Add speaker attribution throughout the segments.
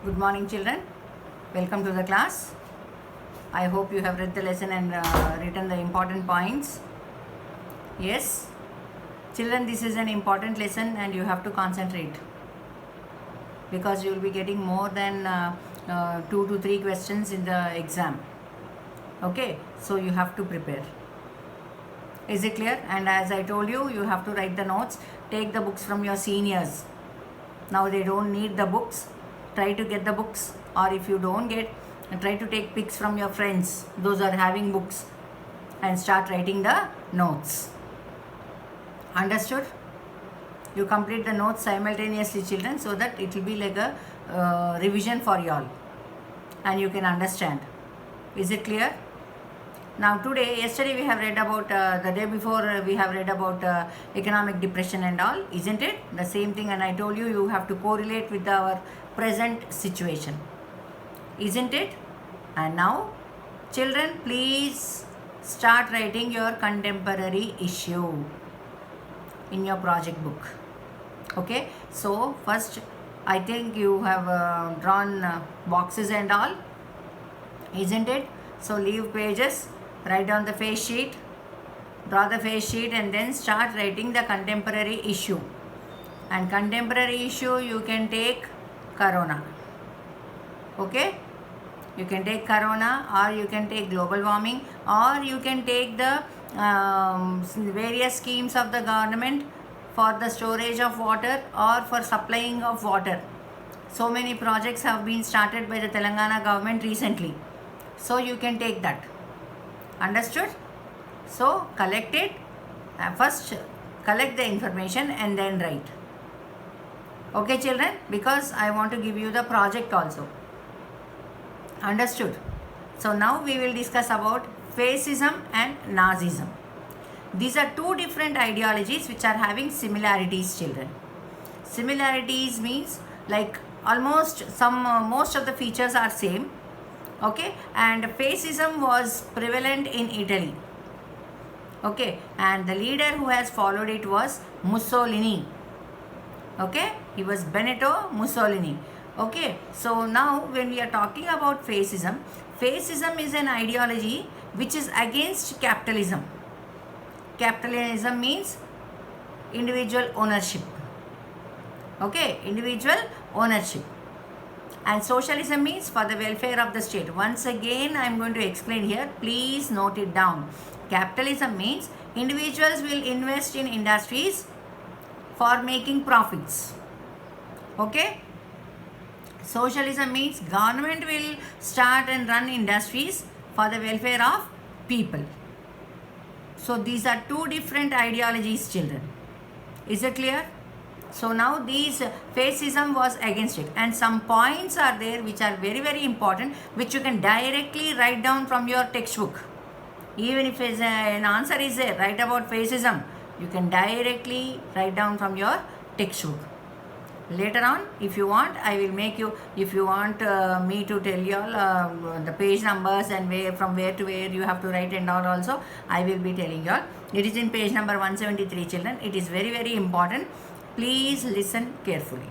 Speaker 1: Good morning, children. Welcome to the class. I hope you have read the lesson and written the important points. Yes, children, this is an important lesson and you have to concentrate because you will be getting more than 2 to 3 questions in the exam. Okay, so you have to prepare. Is it clear? And as I told you, you have to write the notes. Take the books from your seniors. Now they don't need the books. Try to get the books, or if you don't get, try to take pics from your friends, those are having books, and start writing the notes. Understood? You complete the notes simultaneously, children, so that it will be like a revision for you all and you can understand. Is it clear? Now yesterday we have read about, the day before we have read about economic depression and all, isn't it? The same thing, and I told you, you have to correlate with our present situation. Isn't it? And now, children, please start writing your contemporary issue in your project book. Okay, so first I think you have drawn boxes and all, isn't it? So leave pages, write down the face sheet, draw the face sheet, and then start writing the contemporary issue. And contemporary issue, you can take corona. Okay, you can take corona, or you can take global warming, or you can take the various schemes of the government for the storage of water or for supplying of water. So many projects have been started by the Telangana government recently, so you can take that. Understood? So collect it. First collect the information and then write. Okay, children, because I want to give you the project also. Understood? So now we will discuss about fascism and Nazism. These are two different ideologies which are having similarities, children. Similarities means like almost most of the features are same. Okay, and fascism was prevalent in Italy. Okay, and the leader who has followed it was Mussolini. Okay, he was Benito Mussolini. Okay, so now when we are talking about fascism, fascism is an ideology which is against capitalism. Capitalism means individual ownership. Okay, individual ownership. And socialism means for the welfare of the state. Once again, I am going to explain here. Please note it down. Capitalism means individuals will invest in industries for making profits. Okay. Socialism means government will start and run industries for the welfare of people. So these are two different ideologies, children. Is it clear? So now these fascism was against it, and some points are there which are very, very important, which you can directly write down from your textbook. Even if an answer is there, write about fascism, you can directly write down from your textbook. Later on, if you want, I will make you, if you want me to tell you all the page numbers and from where to where you have to write and all also, I will be telling you all. It is in page number 173, children. It is very, very important. Please listen carefully.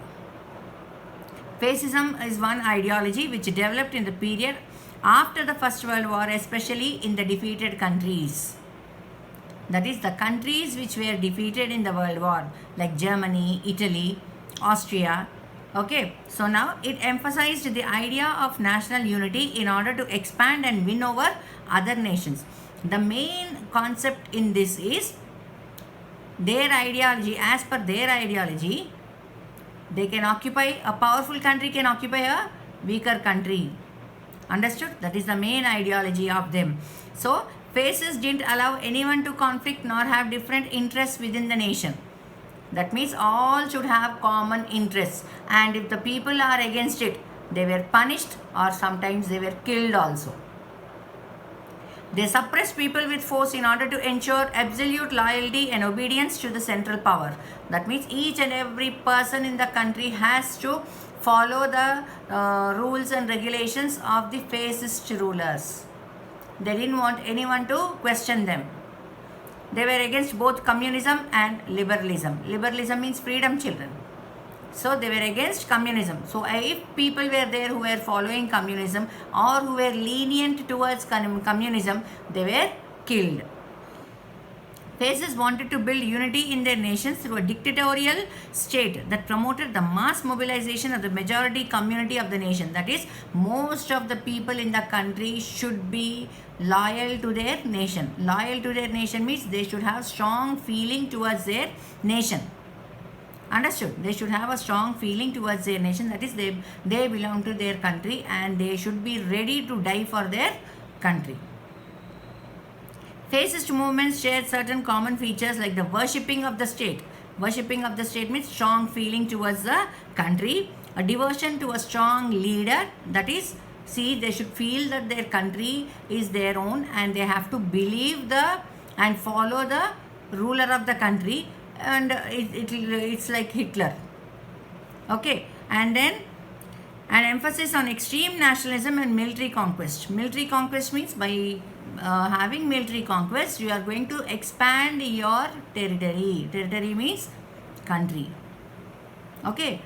Speaker 1: Fascism is one ideology which developed in the period after the First World War, especially in the defeated countries. That is, the countries which were defeated in the World War, like Germany, Italy, Austria. Okay, so now it emphasized the idea of national unity in order to expand and win over other nations. The main concept in this is their ideology. As per their ideology, they can occupy, a powerful country can occupy a weaker country. Understood? That is the main ideology of them. So fascists didn't allow anyone to conflict nor have different interests within the nation. That means all should have common interests, and if the people are against it, they were punished or sometimes they were killed also. They suppressed people with force in order to ensure absolute loyalty and obedience to the central power. That means each and every person in the country has to follow the rules and regulations of the fascist rulers. They didn't want anyone to question them. They were against both communism and liberalism. Liberalism means freedom, children. So they were against communism. So if people were there who were following communism or who were lenient towards communism, they were killed. Fascists wanted to build unity in their nations through a dictatorial state that promoted the mass mobilization of the majority community of the nation. That is, most of the people in the country should be loyal to their nation. Loyal to their nation means they should have strong feeling towards their nation. Understood? They should have a strong feeling towards their nation. That is, they belong to their country and they should be ready to die for their country. Fascist movements shared certain common features like the worshipping of the state. Worshipping of the state means strong feeling towards the country, a devotion to a strong leader. That is, see, they should feel that their country is their own and they have to believe and follow the ruler of the country, and it's like Hitler. Okay, and then an emphasis on extreme nationalism and military conquest. Military conquest means by having military conquest, you are going to expand your territory. Territory means country. Okay.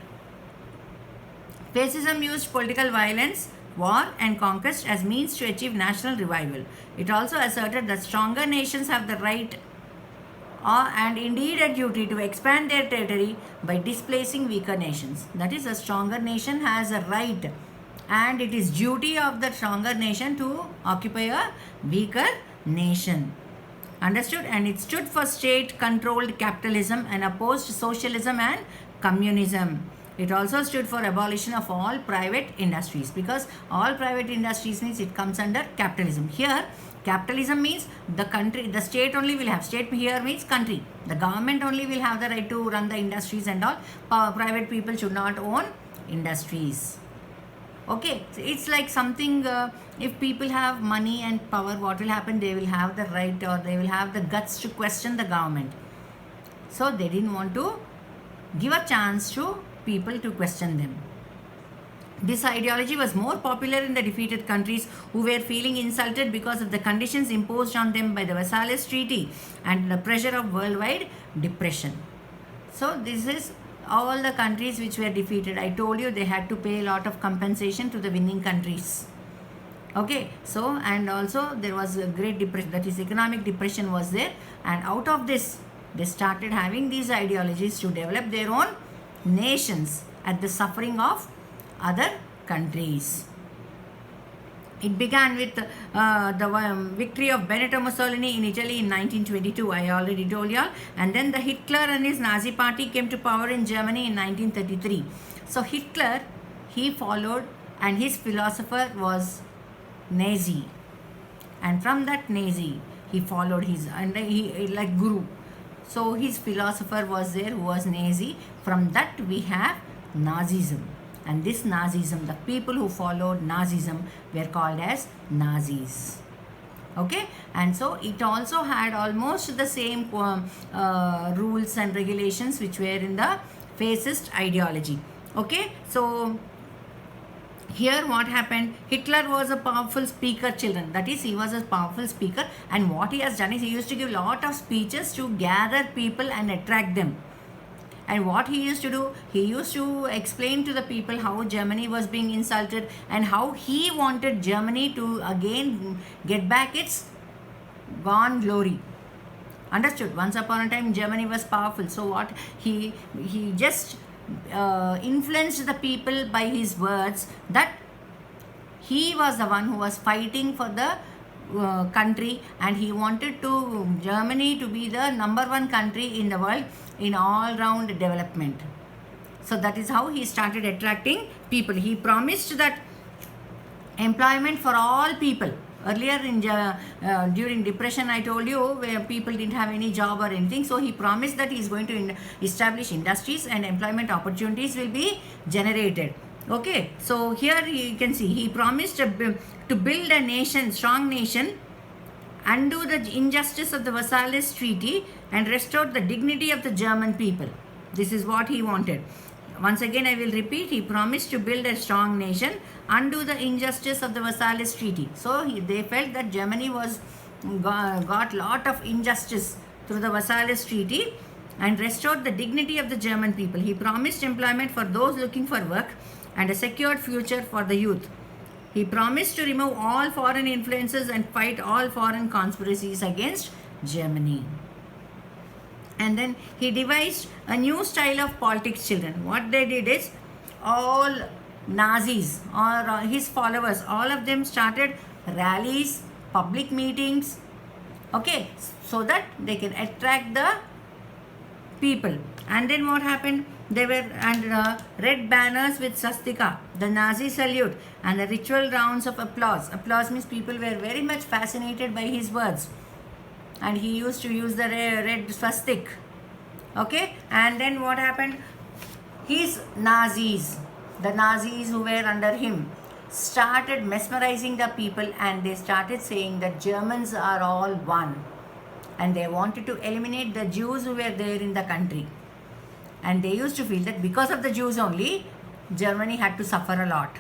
Speaker 1: Fascism used political violence, war and conquest as means to achieve national revival. It also asserted that stronger nations have the right and indeed a duty to expand their territory by displacing weaker nations. That is, a stronger nation has a right and it is duty of the stronger nation to occupy a weaker nation. Understood? And it stood for state-controlled capitalism and opposed socialism and communism. It also stood for abolition of all private industries, because all private industries means it comes under capitalism. Here, capitalism means the country, the state only will have. State here means country. The government only will have the right to run the industries and all. Private people should not own industries. Okay, so it's like something, if people have money and power, what will happen? They will have the right or they will have the guts to question the government. So they didn't want to give a chance to people to question them. This ideology was more popular in the defeated countries who were feeling insulted because of the conditions imposed on them by the Versailles Treaty and the pressure of worldwide depression. So this is all the countries which were defeated. I told you they had to pay a lot of compensation to the winning countries. Okay, so and also there was a great depression, that is economic depression was there, and out of this they started having these ideologies to develop their own nations at the suffering of other countries. It began with the victory of Benito Mussolini in Italy in 1922, I already told you all. And then the Hitler and his Nazi party came to power in Germany in 1933. So Hitler, he followed, and his philosopher was Nazi. And from that Nazi, he followed his, and he like guru. So his philosopher was there who was Nazi. From that we have Nazism. And this Nazism, the people who followed Nazism were called as Nazis. Okay, and so it also had almost the same rules and regulations which were in the fascist ideology. Okay, so here what happened, Hitler was a powerful speaker, children. That is, he was a powerful speaker, and what he has done is he used to give lot of speeches to gather people and attract them. And what he used to do, he used to explain to the people how Germany was being insulted and how he wanted Germany to again get back its gone glory. Understood? Once upon a time Germany was powerful. So what he just influenced the people by his words that he was the one who was fighting for the country, and he wanted to Germany to be the #1 country in the world in all round development. So that is how he started attracting people. He promised that employment for all people. Earlier in during depression, I told you, where people didn't have any job or anything, so he promised that he is going to establish industries and employment opportunities will be generated. Okay, so here you can see he promised to build a nation, strong nation, undo the injustice of the Versailles Treaty and restore the dignity of the German people. This is what he wanted. Once again I will repeat, he promised to build a strong nation, undo the injustice of the Versailles Treaty. So they felt that Germany was got lot of injustice through the Versailles Treaty, and restored the dignity of the German people. He promised employment for those looking for work and a secured future for the youth. He promised to remove all foreign influences and fight all foreign conspiracies against Germany. And then he devised a new style of politics, children. What they did is, all Nazis or his followers, all of them started rallies, public meetings, okay, so that they can attract the people. And then what happened? They were and red banners with swastika, the Nazi salute, and the ritual rounds of applause. Applause means people were very much fascinated by his words, and he used to use the red swastika. Okay, and then what happened? His Nazis, the Nazis who were under him, started mesmerizing the people, and they started saying that Germans are all one, and they wanted to eliminate the Jews who were there in the country. And they used to feel that because of the Jews only, Germany had to suffer a lot.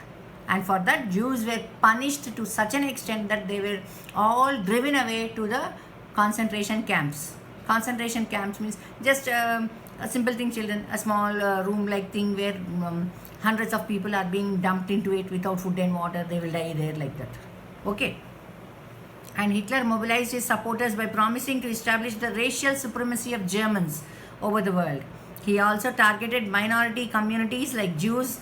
Speaker 1: And for that, Jews were punished to such an extent that they were all driven away to the concentration camps. Concentration camps means just a simple thing, children, a small room-like thing where hundreds of people are being dumped into it without food and water. They will die there like that. Okay. And Hitler mobilized his supporters by promising to establish the racial supremacy of Germans over the world. He also targeted minority communities like Jews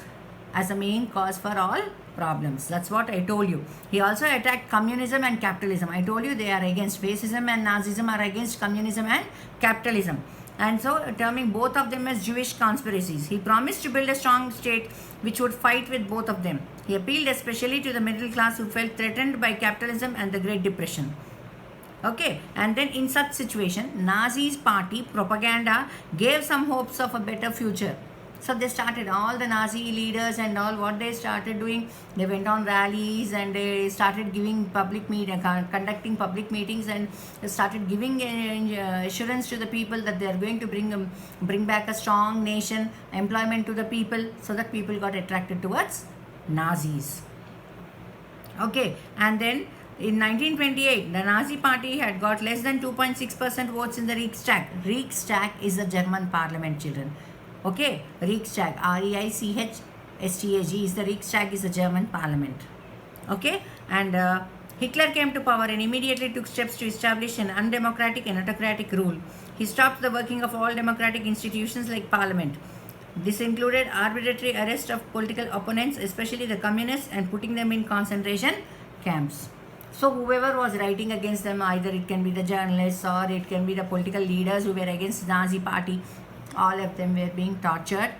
Speaker 1: as a main cause for all problems. That's what I told you. He also attacked communism and capitalism. I told you they are against fascism, and Nazism are against communism and capitalism. And so terming both of them as Jewish conspiracies. He promised to build a strong state which would fight with both of them. He appealed especially to the middle class who felt threatened by capitalism and the Great Depression. Okay, and then in such situation, Nazis party propaganda gave some hopes of a better future. So they started, all the Nazi leaders and all, what they started doing, they went on rallies and they started giving public meeting, conducting public meetings, and they started giving assurance to the people that they are going to bring back a strong nation, employment to the people, so that people got attracted towards Nazis. Okay, and then in 1928, the Nazi party had got less than 2.6% votes in the Reichstag. Reichstag is the German parliament, children. Okay, Reichstag, R-E-I-C-H-S-T-A-G is the Reichstag, is the German parliament. Okay, and Hitler came to power and immediately took steps to establish an undemocratic and autocratic rule. He stopped the working of all democratic institutions like parliament. This included arbitrary arrest of political opponents, especially the communists, and putting them in concentration camps. So whoever was writing against them, either it can be the journalists or it can be the political leaders who were against the Nazi party, all of them were being tortured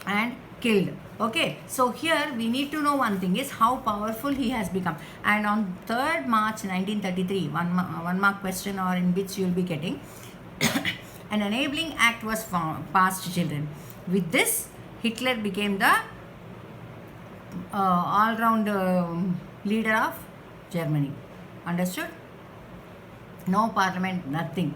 Speaker 1: and killed. Okay, so here we need to know one thing is how powerful he has become. And on 3rd March 1933, one mark question or in which you will be getting, an enabling act was passed, children. With this, Hitler became the all-round leader of Germany. Understood? No parliament, nothing.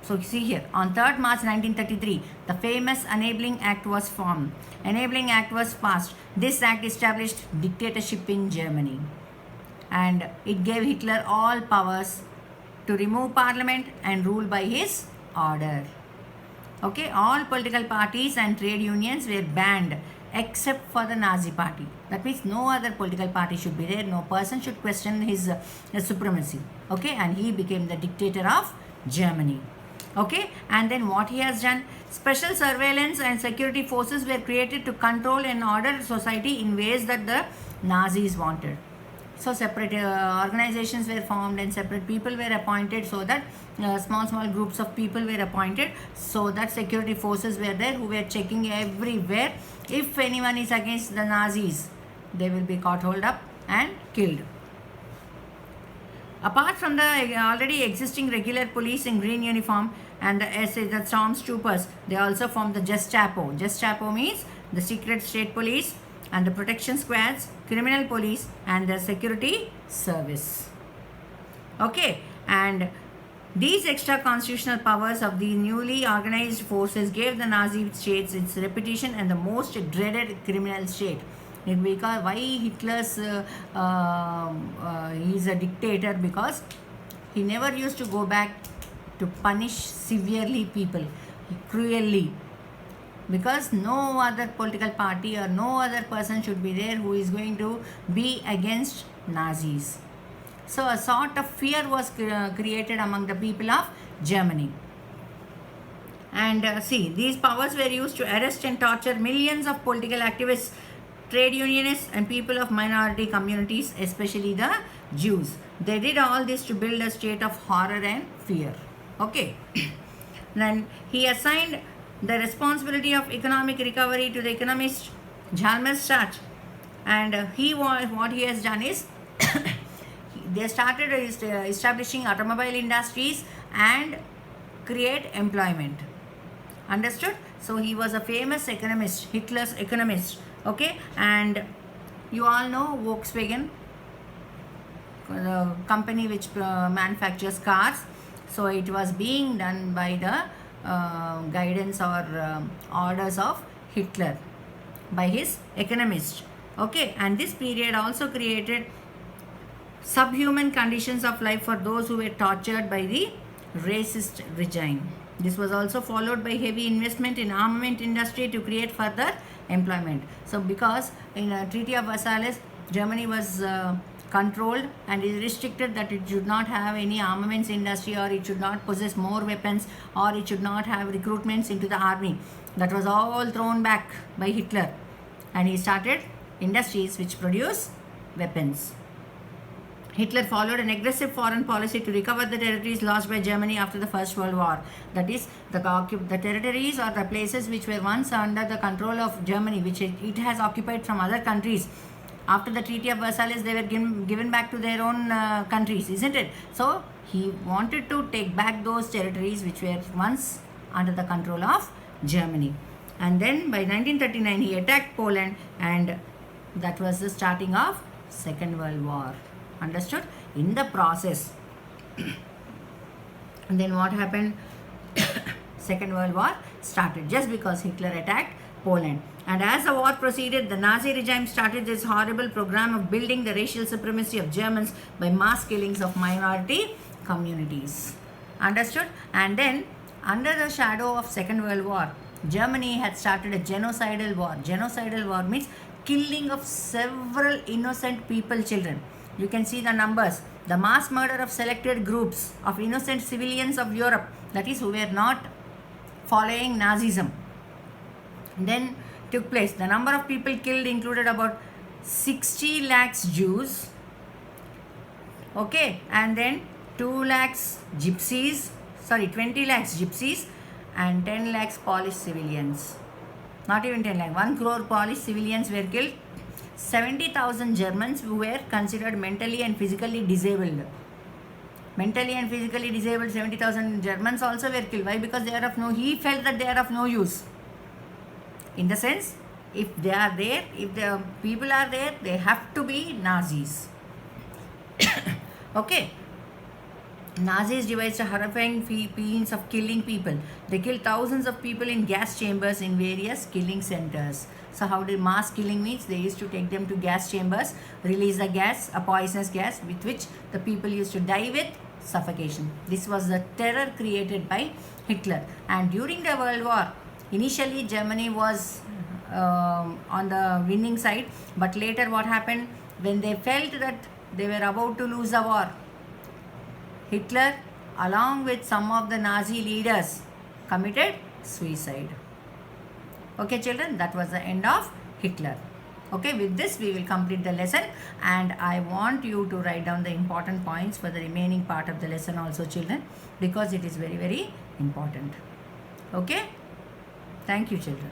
Speaker 1: So see here, on 3rd March 1933, the famous Enabling Act was formed. Enabling Act was passed. This act established dictatorship in Germany. And it gave Hitler all powers to remove parliament and rule by his order. Okay, all political parties and trade unions were banned except for the Nazi party. That means no other political party should be there. No person should question his supremacy. Okay, and he became the dictator of Germany. Okay, and then what he has done, special surveillance and security forces were created to control and order society in ways that the Nazis wanted. So separate organizations were formed and separate people were appointed, so that small groups of people were appointed, so that security forces were there who were checking everywhere. If anyone is against the Nazis, they will be caught hold up and killed. Apart from the already existing regular police in green uniform and the stormtroopers, they also formed the Gestapo. Gestapo means the secret state police and the protection squads, criminal police, and the security service. Okay, and these extra constitutional powers of the newly organized forces gave the Nazi states its reputation and the most dreaded criminal state. Because why Hitler's he's a dictator? Because he never used to go back to punish severely people, cruelly, because no other political party or no other person should be there who is going to be against Nazis. So a sort of fear was created among the people of Germany. And see, these powers were used to arrest and torture millions of political activists, trade unionists, and people of minority communities, especially the Jews. They did all this to build a state of horror and fear. Okay. Then he assigned the responsibility of economic recovery to the economist Hjalmar Schacht. And what he has done is they started establishing automobile industries and create employment. Understood? So he was a famous economist, Hitler's economist. Okay, and you all know Volkswagen, the company which manufactures cars. So it was being done by the guidance or orders of Hitler, by his economist. Okay, and this period also created subhuman conditions of life for those who were tortured by the racist regime. This was also followed by heavy investment in armament industry to create further employment. So because in a Treaty of Versailles, Germany was controlled and is restricted that it should not have any armaments industry, or it should not possess more weapons, or it should not have recruitments into the army. That was all thrown back by Hitler, and he started industries which produce weapons. Hitler followed an aggressive foreign policy to recover the territories lost by Germany after the First World War. That is, the territories or the places which were once under the control of Germany, which it has occupied from other countries. After the Treaty of Versailles, they were given back to their own countries, isn't it? So, he wanted to take back those territories which were once under the control of Germany. And then by 1939, he attacked Poland, and that was the starting of Second World War. Understood? In the process. And then what happened? Second World War started just because Hitler attacked Poland. And as the war proceeded, the Nazi regime started this horrible program of building the racial supremacy of Germans by mass killings of minority communities. Understood? And then, under the shadow of Second World War, Germany had started a genocidal war. Genocidal war means killing of several innocent people, children. You can see the numbers. The mass murder of selected groups of innocent civilians of Europe, that is, who were not following Nazism, then took place. The number of people killed included about 60 lakhs Jews, okay, and then 20 lakhs gypsies, and 10 lakhs Polish civilians. Not even 10 lakhs, 1 crore Polish civilians were killed. 70,000 Germans who were considered mentally and physically disabled. Mentally and physically disabled 70,000 Germans also were killed. Why? Because they are of he felt that they are of no use. In the sense, if they are there, if the people are there, they have to be Nazis. Okay. Nazis devised a horrifying means of killing people. They killed thousands of people in gas chambers in various killing centers. So how did mass killing means? They used to take them to gas chambers, release a gas, a poisonous gas, with which the people used to die with suffocation. This was the terror created by Hitler. And during the World War, initially Germany was on the winning side, but later what happened? When they felt that they were about to lose the war, Hitler, along with some of the Nazi leaders, committed suicide. Okay, children, that was the end of Hitler. Okay, with this we will complete the lesson, and I want you to write down the important points for the remaining part of the lesson also, children, because it is very, very important. Okay, thank you, children.